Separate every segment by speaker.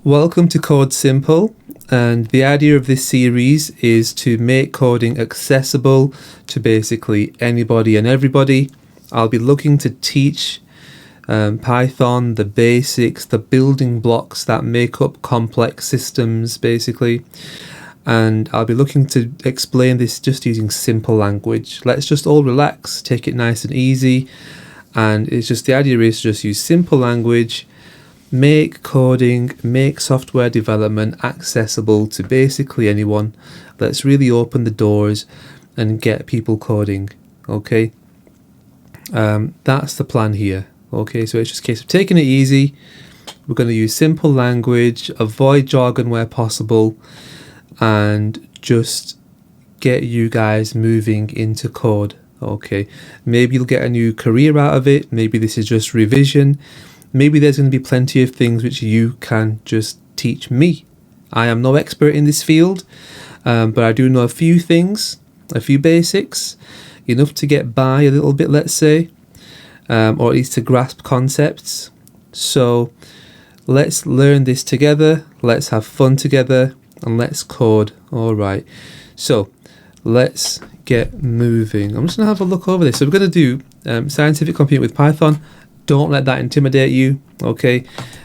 Speaker 1: Welcome to Code Simple, and the idea of this series is to make coding accessible to basically anybody and everybody. I'll be looking to teach Python, the basics, the building blocks that make up complex systems basically, and I'll be looking to explain this just using simple language. Let's just all relax, take it nice and easy, and it's just the idea is to just use simple language, make coding, make software development accessible to basically anyone. Let's really open the doors and get people coding, okay? That's the plan here, okay? So it's just a case of taking it easy. We're going to use simple language, avoid jargon where possible, and just get you guys moving into code, okay? Maybe you'll get a new career out of it. Maybe this is just revision. Maybe there's going to be plenty of things which you can just teach me. I am no expert in this field, but I do know a few things, a few basics, enough to get by a little bit, let's say, or at least to grasp concepts. So let's learn this together, let's have fun together, and let's code. All right, so let's get moving. I'm just going to have a look over this. So we're going to do scientific computing with Python. Don't let that intimidate you, okay?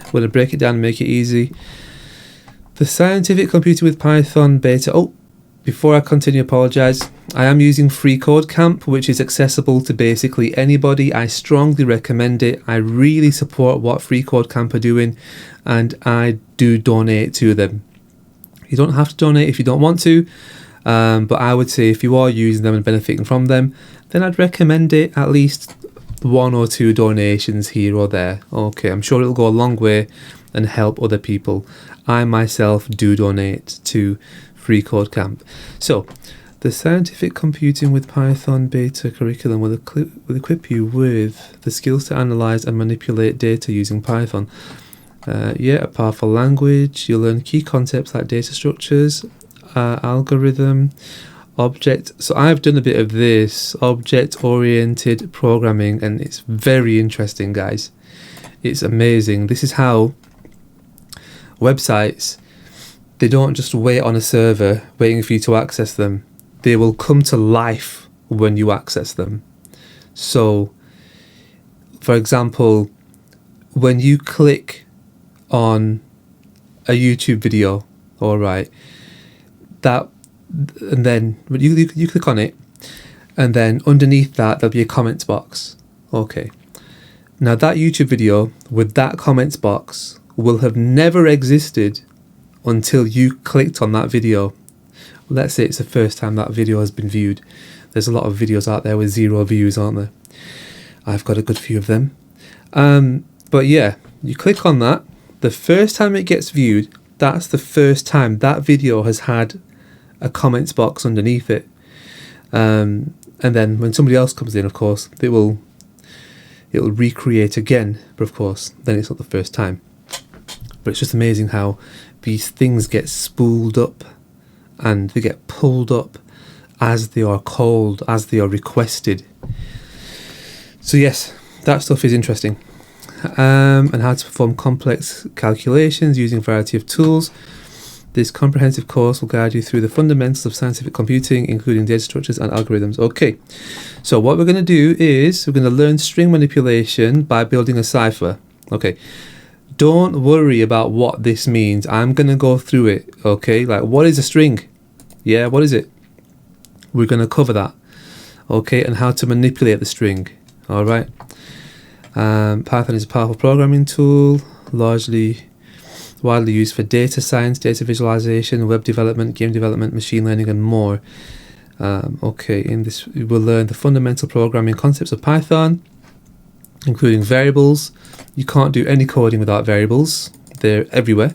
Speaker 1: We're going to break it down and make it easy. The scientific computing with Python beta. Oh, before I continue, apologize. I am using FreeCodeCamp, which is accessible to basically anybody. I strongly recommend it. I really support what FreeCodeCamp are doing, and I do donate to them. You don't have to donate if you don't want to, but I would say if you are using them and benefiting from them, then I'd recommend it, at least one or two donations here or there. Okay, I'm sure it'll go a long way and help other people. I myself do donate to FreeCodeCamp. So, the Scientific Computing with Python beta curriculum will equip you with the skills to analyze and manipulate data using Python. A powerful language. You'll learn key concepts like data structures, algorithm, object. So I've done a bit of this object-oriented programming, and it's very interesting, guys. It's amazing. This is how websites, they don't just wait on a server waiting for you to access them. They will come to life when you access them. So, for example, when you click on a YouTube video, all right, and then you click on it, and then underneath that there'll be a comments box. Okay, now that YouTube video with that comments box will have never existed until you clicked on that video. Let's say it's the first time that video has been viewed. There's a lot of videos out there with 0 views, aren't there? I've got a good few of them. But yeah, you click on that. The first time it gets viewed, that's the first time that video has had a comments box underneath it, and then when somebody else comes in, of course, it'll recreate again, but of course then it's not the first time. But it's just amazing how these things get spooled up and they get pulled up as they are called, as they are requested. So yes, that stuff is interesting. And how to perform complex calculations using a variety of tools. This comprehensive course will guide you through the fundamentals of scientific computing, including data structures and algorithms. Okay, so what we're going to do is we're going to learn string manipulation by building a cipher. Okay, don't worry about what this means. I'm going to go through it, okay? Like, what is a string? Yeah, what is it? We're going to cover that, okay? And how to manipulate the string, all right? Python is a powerful programming tool, widely used for data science, data visualization, web development, game development, machine learning, and more. In this we will learn the fundamental programming concepts of Python, including variables. You can't do any coding without variables. They're everywhere.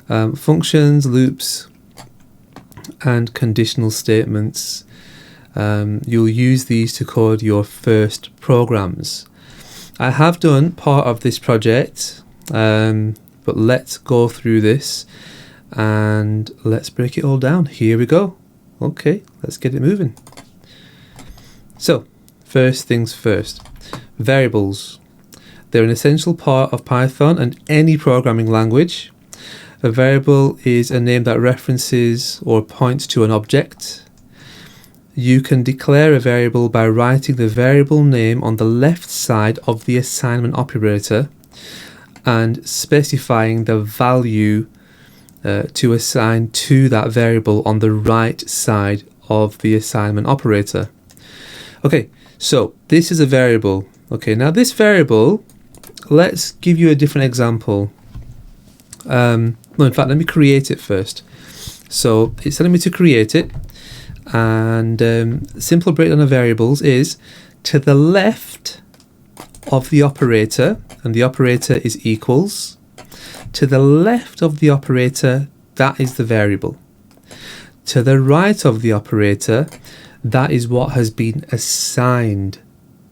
Speaker 1: Functions, loops, and conditional statements. You'll use these to code your first programs. I have done part of this project, but let's go through this and let's break it all down. Here we go. Okay, let's get it moving. So, first things first. Variables. They're an essential part of Python and any programming language. A variable is a name that references or points to an object. You can declare a variable by writing the variable name on the left side of the assignment operator and specifying the value to assign to that variable on the right side of the assignment operator. Okay, so this is a variable. Okay, now this variable, let's give you a different example. No, in fact, let me create it first. So it's telling me to create it, and simple breakdown of variables is to the left of the operator, and the operator is equals. To the left of the operator, that is the variable. To the right of the operator, that is what has been assigned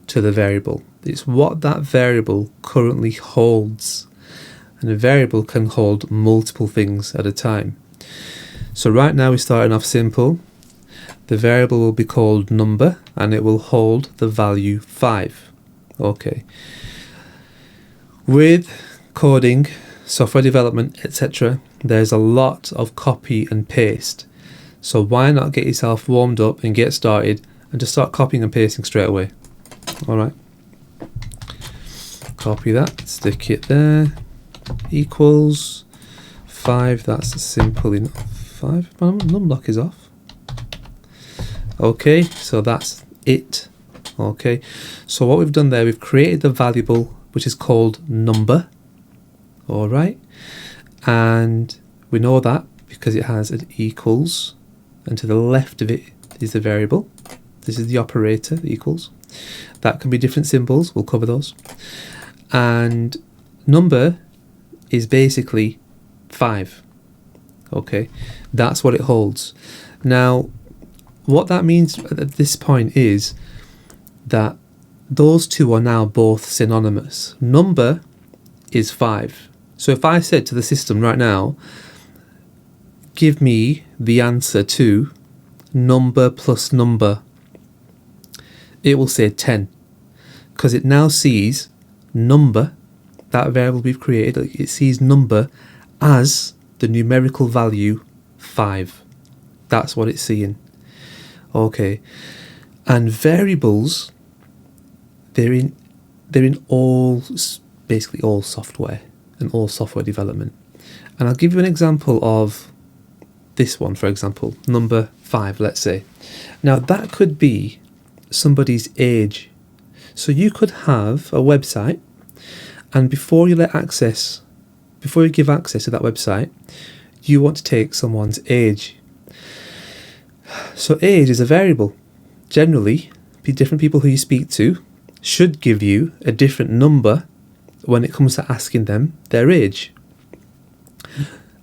Speaker 1: to the variable. It's what that variable currently holds. And a variable can hold multiple things at a time. So right now we're starting off simple. The variable will be called number and it will hold the value 5. Okay. With coding, software development, etc., there's a lot of copy and paste. So why not get yourself warmed up and get started and just start copying and pasting straight away. Alright. Copy that, stick it there. Equals 5, that's simple enough. 5, my numlock is off. Okay, so that's it. Okay, so what we've done there, we've created the variable which is called number. Alright, and we know that because it has an equals, and to the left of it is the variable. This is the operator, the equals. That can be different symbols, we'll cover those. And number is basically 5. Okay, that's what it holds. Now, what that means at this point is that those two are now both synonymous. Number is 5. So if I said to the system right now, give me the answer to number plus number, it will say 10, because it now sees number, that variable we've created, it sees number as the numerical value 5. That's what it's seeing. Okay, and variables, they're in basically all software and all software development. And I'll give you an example of this one, for example, number 5, let's say. Now that could be somebody's age. So you could have a website, and before you give access to that website, you want to take someone's age. So age is a variable. Generally, different people who you speak to should give you a different number when it comes to asking them their age.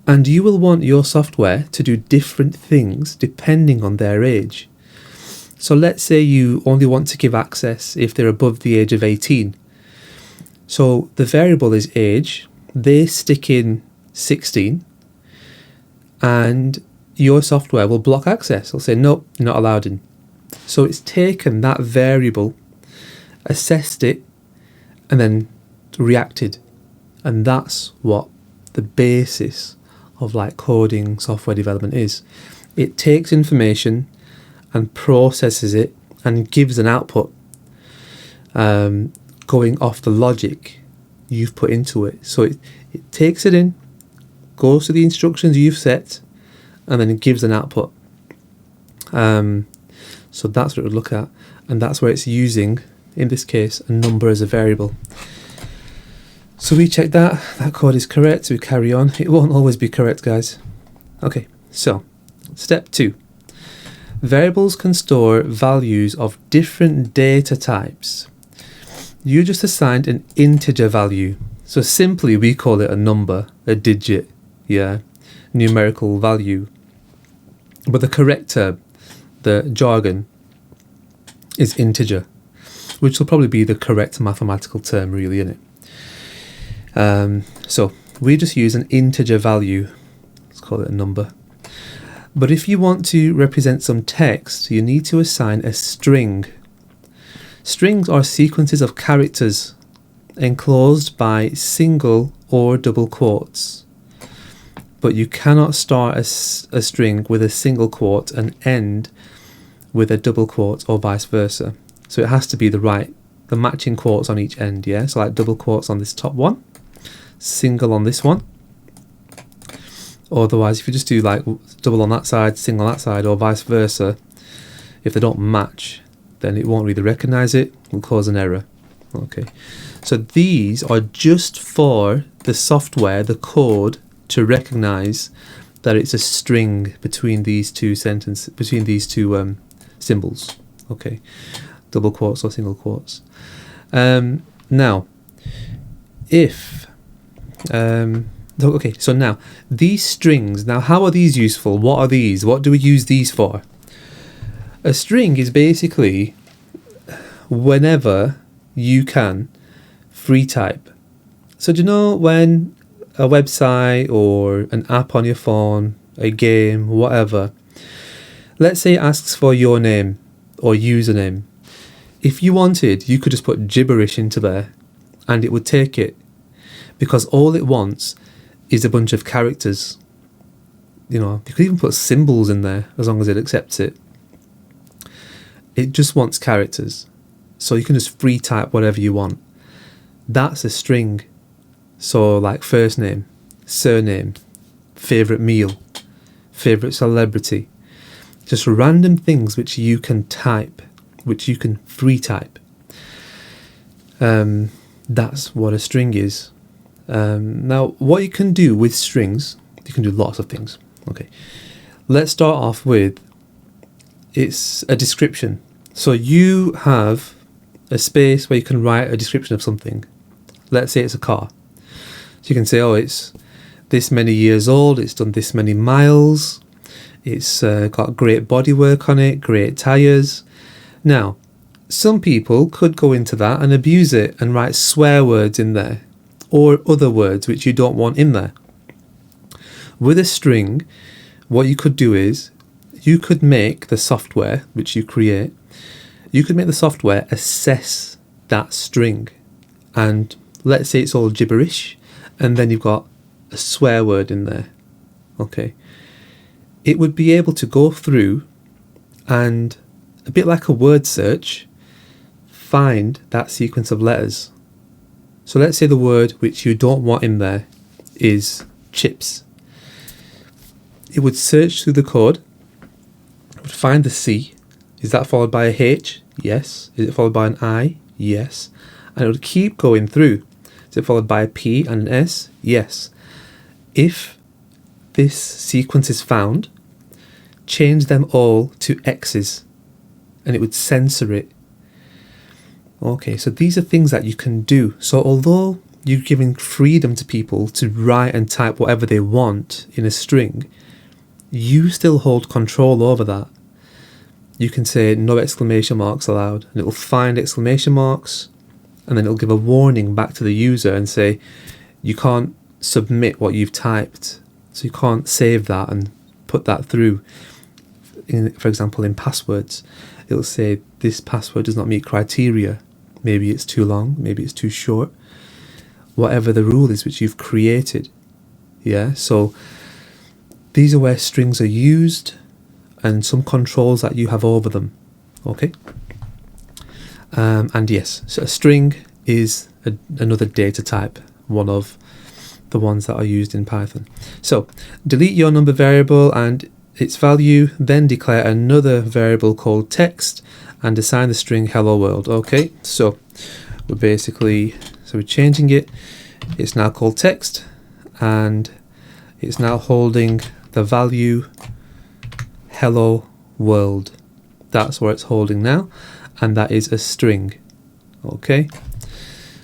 Speaker 1: And you will want your software to do different things depending on their age. So let's say you only want to give access if they're above the age of 18. So the variable is age, they stick in 16, and your software will block access. It'll say, nope, you're not allowed in. So it's taken that variable, assessed it, and then reacted. And that's what the basis of like coding software development is. It takes information and processes it and gives an output going off the logic you've put into it. So it takes it in, goes to the instructions you've set, and then it gives an output. So that's what it would look at, and that's where it's using, in this case, a number as a variable. So we check that code is correct, we carry on. It won't always be correct, guys. Okay, so step 2. Variables can store values of different data types. You just assigned an integer value. So simply we call it a number, a digit, numerical value. But the correct term, the jargon, is integer, which will probably be the correct mathematical term really, isn't it? So we just use an integer value. Let's call it a number. But if you want to represent some text, you need to assign a string. Strings are sequences of characters enclosed by single or double quotes. but you cannot start a string with a single quote and end with a double quote or vice versa. So it has to be the matching quotes on each end, yeah? So like double quotes on this top one, single on this one. Otherwise, if you just do like double on that side, single on that side, or vice versa, if they don't match, then it won't really recognize it, will cause an error. Okay, so these are just for the software, the code, to recognize that it's a string between these two symbols. Okay, double quotes or single quotes. Now, if okay, so now these strings. Now, how are these useful? What are these? What do we use these for? A string is basically whenever you can free type. So do you know when a website or an app on your phone, a game, whatever, let's say it asks for your name or username. If you wanted, you could just put gibberish into there and it would take it, because all it wants is a bunch of characters. You know, you could even put symbols in there as long as it accepts it. It just wants characters. So you can just free type whatever you want. That's a string. So like first name, surname, favourite meal, favourite celebrity. Just random things which you can type, which you can free type. That's what a string is. Now, what you can do with strings, you can do lots of things. Okay, let's start off with, it's a description. So you have a space where you can write a description of something. Let's say it's a car. So you can say, oh, it's this many years old, it's done this many miles, it's got great bodywork on it, great tyres. Now, some people could go into that and abuse it and write swear words in there, or other words which you don't want in there. With a string, what you could do is, you could make the software which you create, you could make the software assess that string. And let's say it's all gibberish, and then you've got a swear word in there. Okay. It would be able to go through and, a bit like a word search, find that sequence of letters. So let's say the word which you don't want in there is chips. It would search through the code, it would find the C. Is that followed by a H? Yes. Is it followed by an I? Yes. And it would keep going through. Is it followed by a P and an S? Yes. If this sequence is found, change them all to X's and it would censor it. Okay, so these are things that you can do. So although you're giving freedom to people to write and type whatever they want in a string, you still hold control over that. You can say no exclamation marks allowed, and it will find exclamation marks, and then it'll give a warning back to the user and say, you can't submit what you've typed. So you can't save that and put that through. For example, in passwords, it'll say this password does not meet criteria. Maybe it's too long, maybe it's too short. Whatever the rule is which you've created. Yeah, so these are where strings are used and some controls that you have over them. Okay. And yes, so a string is another data type, one of the ones that are used in Python. So delete your number variable and its value, then declare another variable called text and assign the string hello world. Okay, so we're changing it. It's now called text and it's now holding the value hello world. That's what it's holding now, and that is a string. Okay,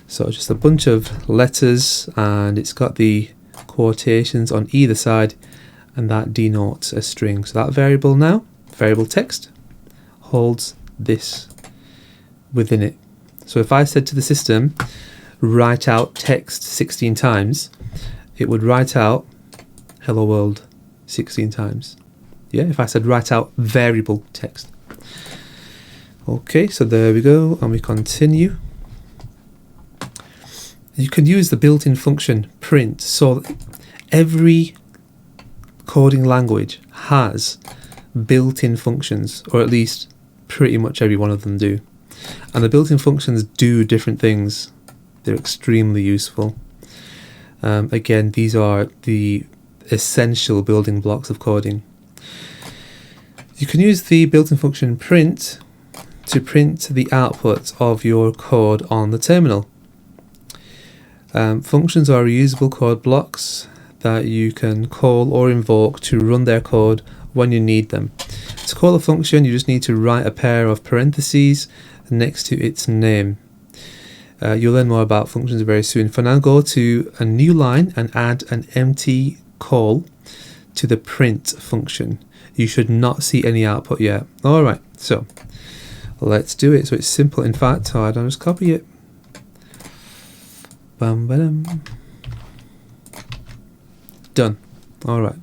Speaker 1: so just a bunch of letters and it's got the quotations on either side, and that denotes a string. So that variable now, variable text, holds this within it. So if I said to the system, write out text 16 times, it would write out hello world 16 times. Yeah, if I said write out variable text. Okay, so there we go, and we continue. You can use the built-in function print. So every coding language has built-in functions, or at least pretty much every one of them do. And the built-in functions do different things. They're extremely useful. Again, these are the essential building blocks of coding. You can use the built-in function print to print the output of your code on the terminal. Functions are reusable code blocks that you can call or invoke to run their code when you need them. To call a function, you just need to write a pair of parentheses next to its name. You'll learn more about functions very soon. For now, go to a new line and add an empty call to the print function. You should not see any output yet. Alright, so let's do it. So it's simple. In fact, I'll just copy it. Bam, ba-dum. Done. Alright.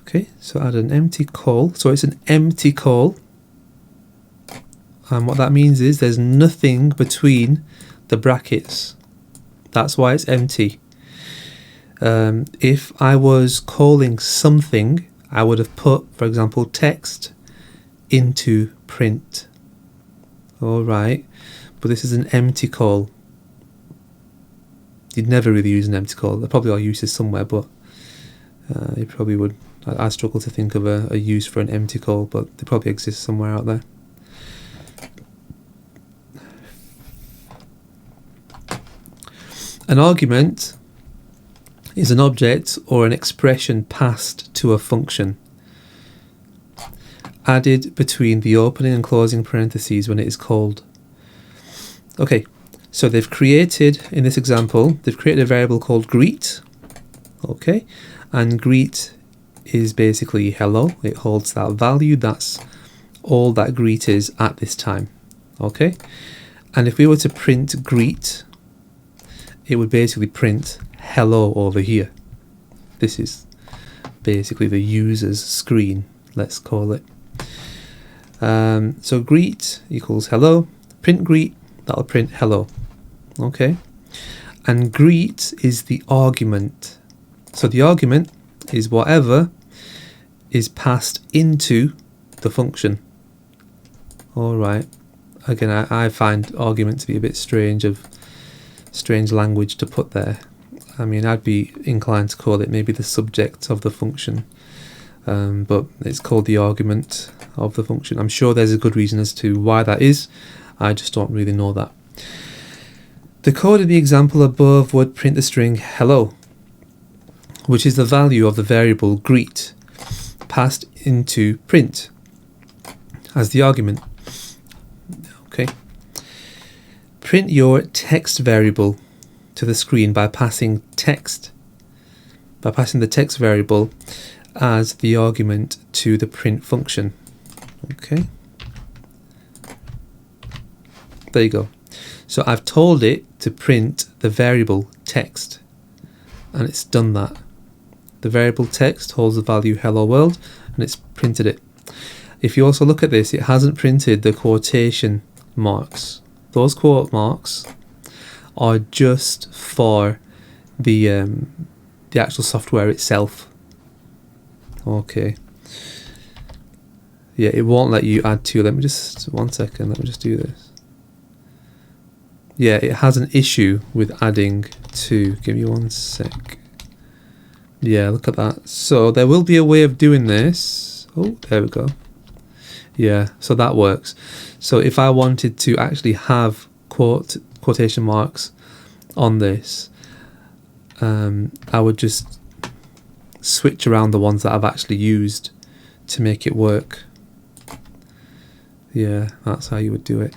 Speaker 1: Okay, so add an empty call. So it's an empty call. And what that means is there's nothing between the brackets. That's why it's empty. If I was calling something, I would have put, for example, text into print. Alright, but this is an empty call. You'd never really use an empty call. There probably are uses somewhere, but you probably would. I struggle to think of a use for an empty call, but they probably exist somewhere out there. An argument is an object or an expression passed to a function, added between the opening and closing parentheses when it is called. Okay, so they've created, in this example, they've created a variable called greet. Okay, and greet is basically hello. It holds that value. That's all that greet is at this time. Okay, and if we were to print greet, it would basically print hello over here. This is basically the user's screen, let's call it. So greet equals hello, print greet, that'll print hello. Okay, and greet is the argument. So the argument is whatever is passed into the function. Alright, again, I find argument to be a bit strange language to put there. I mean, I'd be inclined to call it maybe the subject of the function, but it's called the argument of the function. I'm sure there's a good reason as to why that is. I just don't really know that. The code in the example above would print the string hello, which is the value of the variable greet passed into print as the argument. Okay. Print your text variable to the screen by passing the text variable as the argument to the print function. Okay. There you go. So I've told it to print the variable text, and it's done that. The variable text holds the value hello world, and it's printed it. If you also look at this, it hasn't printed the quotation marks. Those quote marks are just for the actual software itself. Okay. Yeah, it won't let you add to. Let me just, 1 second, let me just do this. Yeah, it has an issue with adding to. Give me 1 sec. Yeah, look at that. So there will be a way of doing this. Oh, there we go. Yeah, so that works. So if I wanted to actually have quotation marks on this, I would just switch around the ones that I've actually used to make it work. Yeah, that's how you would do it.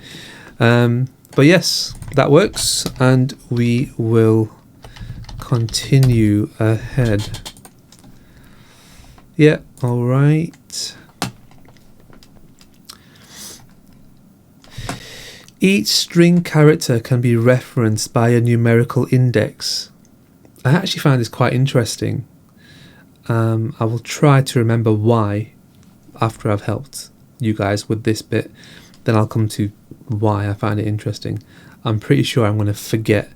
Speaker 1: But yes, that works, and we will continue ahead. Yeah, all right. Each string character can be referenced by a numerical index. I actually find this quite interesting. I will try to remember why after I've helped you guys with this bit. Then I'll come to why I find it interesting. I'm pretty sure I'm going to forget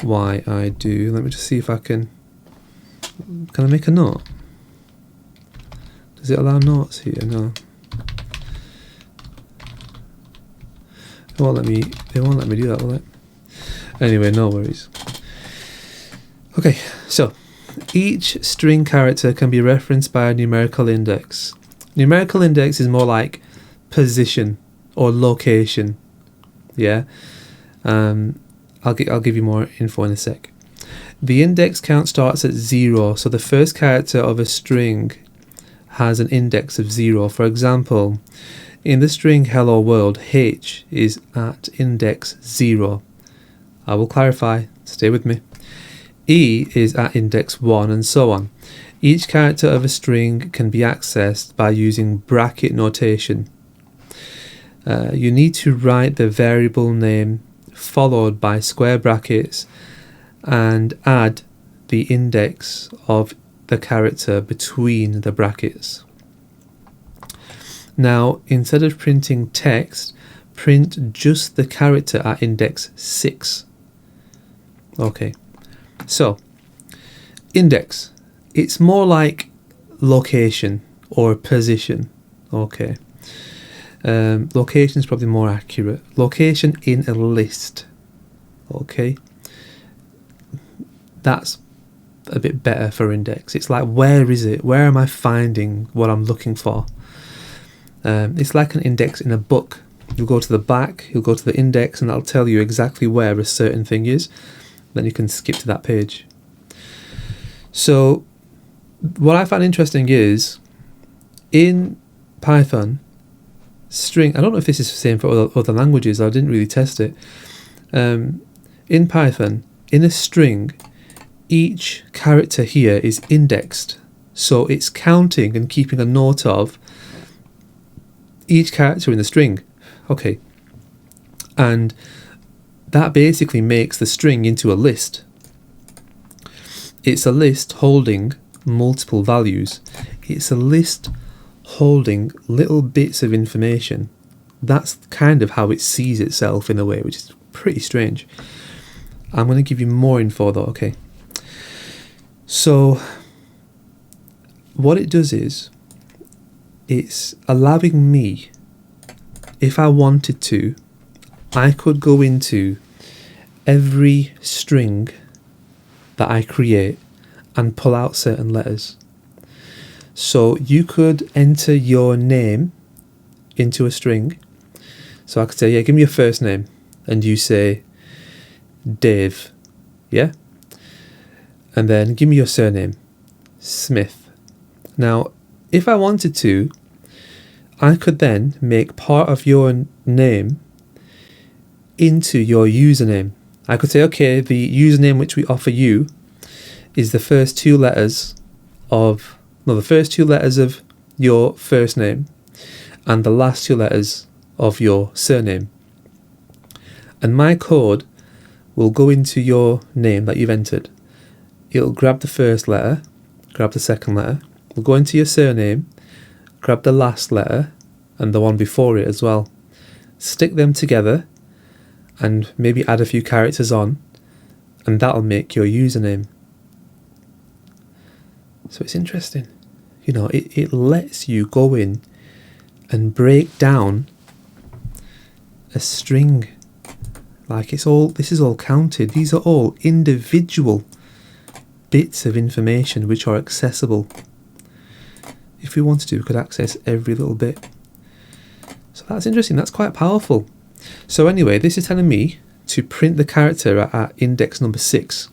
Speaker 1: why I do. Let me just see if I can Can I make a note? Does it allow notes here? No. They won't let me do that, will it? Anyway, no worries. Okay, so each string character can be referenced by a numerical index. Numerical index is more like position or location. Yeah. I'll give you more info in a sec. The index count starts at 0, so the first character of a string has an index of 0. For example, in the string hello world, H is at index 0. I will clarify, stay with me. E is at index 1, and so on. Each character of a string can be accessed by using bracket notation. You need to write the variable name followed by square brackets and add the index of the character between the brackets. Now, instead of printing text, print just the character at index 6. Okay, so index, it's more like location or position. Okay, location is probably more accurate. Location in a list. Okay, that's a bit better for index. It's like, where is it? Where am I finding what I'm looking for? It's like an index in a book. You'll go to the back, you'll go to the index, and that'll tell you exactly where a certain thing is. Then you can skip to that page. So what I find interesting is in Python, string, I don't know if this is the same for other languages, I didn't really test it. In Python, in a string, each character here is indexed. So it's counting and keeping a note of each character in the string. Okay. And that basically makes the string into a list. It's a list holding multiple values. It's a list holding little bits of information. That's kind of how it sees itself in a way, which is pretty strange. I'm going to give you more info though, okay? So what it does is it's allowing me, if I wanted to, I could go into every string that I create and pull out certain letters. So you could enter your name into a string. So I could say, yeah, give me your first name. And you say Dave. Yeah? And then give me your surname, Smith. Now, if I wanted to, I could then make part of your name into your username. I could say, okay, the username which we offer you is the first two letters of your first name and the last two letters of your surname. And my code will go into your name that you've entered. It'll grab the first letter, grab the second letter, we'll go into your surname, grab the last letter and the one before it as well. Stick them together and maybe add a few characters on, and that'll make your username. So it's interesting. You know, it lets you go in and break down a string. Like this is all counted. These are all individual bits of information which are accessible. If we wanted to, we could access every little bit. So that's interesting. That's quite powerful. So anyway, this is telling me to print the character at index number 6.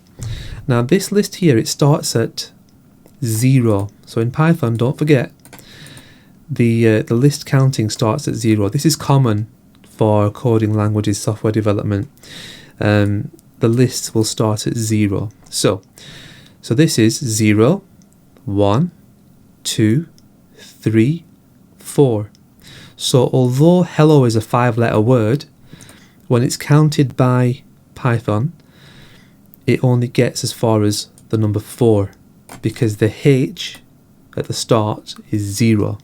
Speaker 1: Now this list here, it starts at 0. So in Python, don't forget, the list counting starts at 0. This is common for coding languages, software development. The lists will start at 0. So this is 0, 1, 2, 3, 4. So although hello is a 5-letter word, when it's counted by Python, it only gets as far as the number 4 because the H at the start is 0.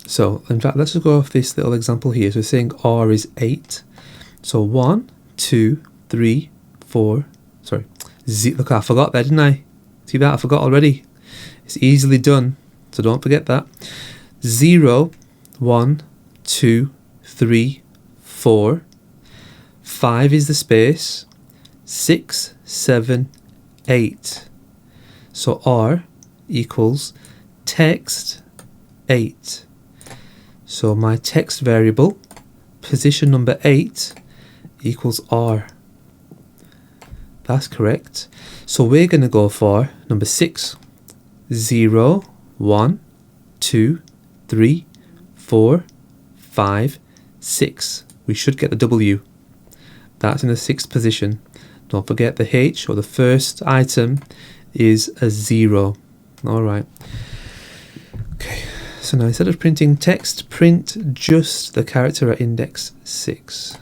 Speaker 1: So in fact, let's just go off this little example here. So we're saying R is 8. So 1, 2, 3, 4, Look, I forgot there, didn't I? See that? I forgot already. It's easily done, so don't forget that. 0, 1, 2, 3, 4. 5 is the space. 6, 7, 8. So R equals text 8. So my text variable, position number 8, equals R. That's correct. So we're going to go for number 6. 0, 1, 2, 3, 4, 5, 6. We should get the W. That's in the 6th position. Don't forget the H, or the first item, is a 0. Alright. Okay. So now instead of printing text, print just the character at index 6.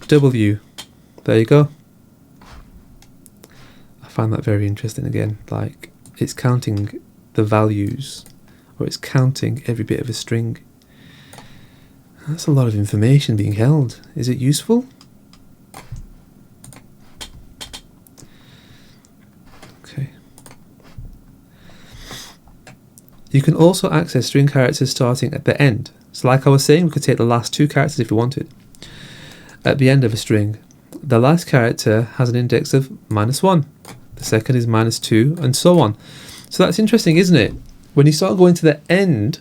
Speaker 1: W. There you go. I find that very interesting again. Like, it's counting the values, or it's counting every bit of a string. That's a lot of information being held. Is it useful? Okay. You can also access string characters starting at the end. So like I was saying, we could take the last 2 characters if we wanted. At the end of a string, the last character has an index of -1. The second is -2, and so on. So that's interesting, isn't it? When you start going to the end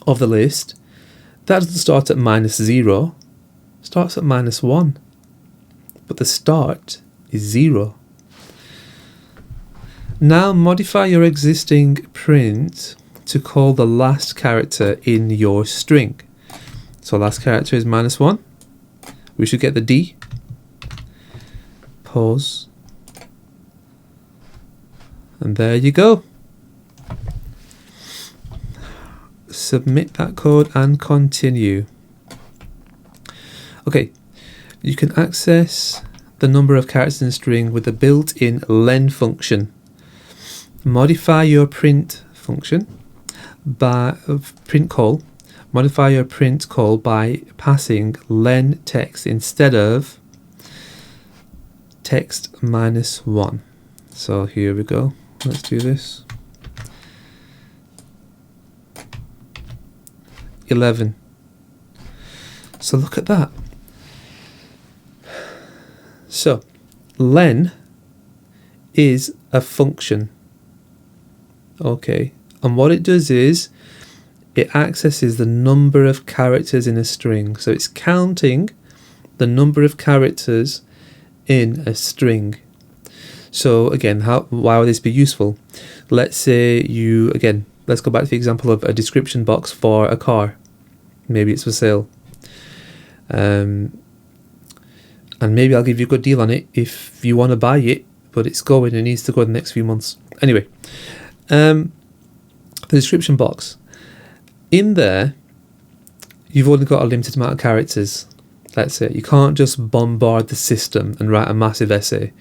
Speaker 1: of the list, that doesn't start at -0, starts at -1. But the start is 0. Now modify your existing print to call the last character in your string. So last character is -1. We should get the D. Pause. And there you go. Submit that code and continue. Okay, you can access the number of characters in a string with the built-in len function. Modify your print function by print call. Modify your print call by passing len text instead of text -1. So here we go. Let's do this. 11. So look at that. So len is a function. Okay. And what it does is it accesses the number of characters in a string. So it's counting the number of characters in a string. So again, why would this be useful? Let's say let's go back to the example of a description box for a car. Maybe it's for sale. And maybe I'll give you a good deal on it if you want to buy it, but it needs to go in the next few months. Anyway, the description box. In there, you've only got a limited amount of characters. Let's say you can't just bombard the system and write a massive essay.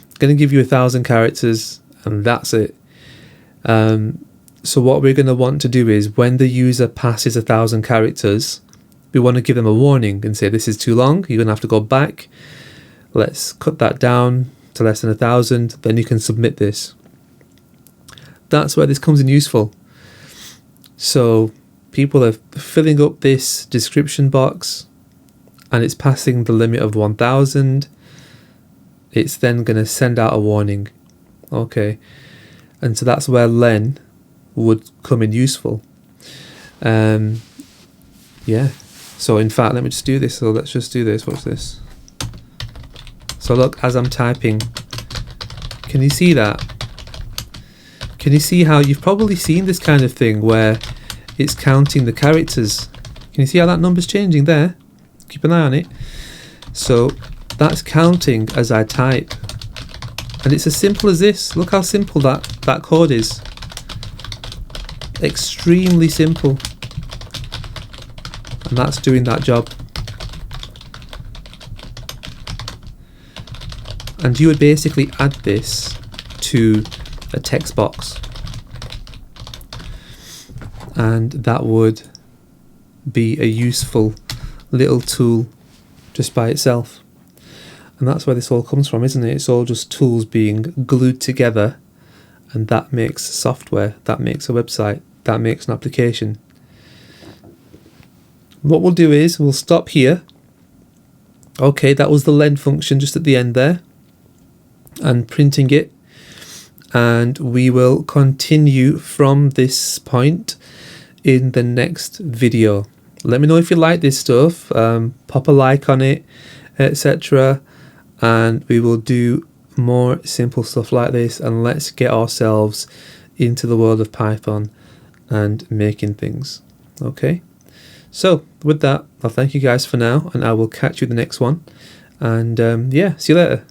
Speaker 1: It's going to give you 1,000 characters and that's it. So what we're going to want to do is when the user passes 1,000 characters, we want to give them a warning and say this is too long, you're going to have to go back. Let's cut that down to less than 1,000, then you can submit this. That's where this comes in useful. So people are filling up this description box and it's passing the limit of 1,000. It's then going to send out a warning. Okay. And so that's where len would come in useful. Yeah. So in fact, let me just do this. So let's just do this. Watch this. So look, as I'm typing, can you see that? Can you see how you've probably seen this kind of thing where it's counting the characters? Can you see how that number's changing there? Keep an eye on it. So that's counting as I type. And it's as simple as this. Look how simple that code is. Extremely simple. And that's doing that job. And you would basically add this to a text box. and that would be a useful little tool just by itself. And that's where this all comes from, isn't it? It's all just tools being glued together, and that makes software, that makes a website, that makes an application. What we'll do is we'll stop here. Okay, that was the len function just at the end there, and printing it, and we will continue from this point in the next video. Let me know if you like this stuff, pop a like on it, etc., and we will do more simple stuff like this, and let's get ourselves into the world of Python and making things. Okay, so with that, I'll thank you guys for now, and I will catch you in the next one, and yeah, see you later.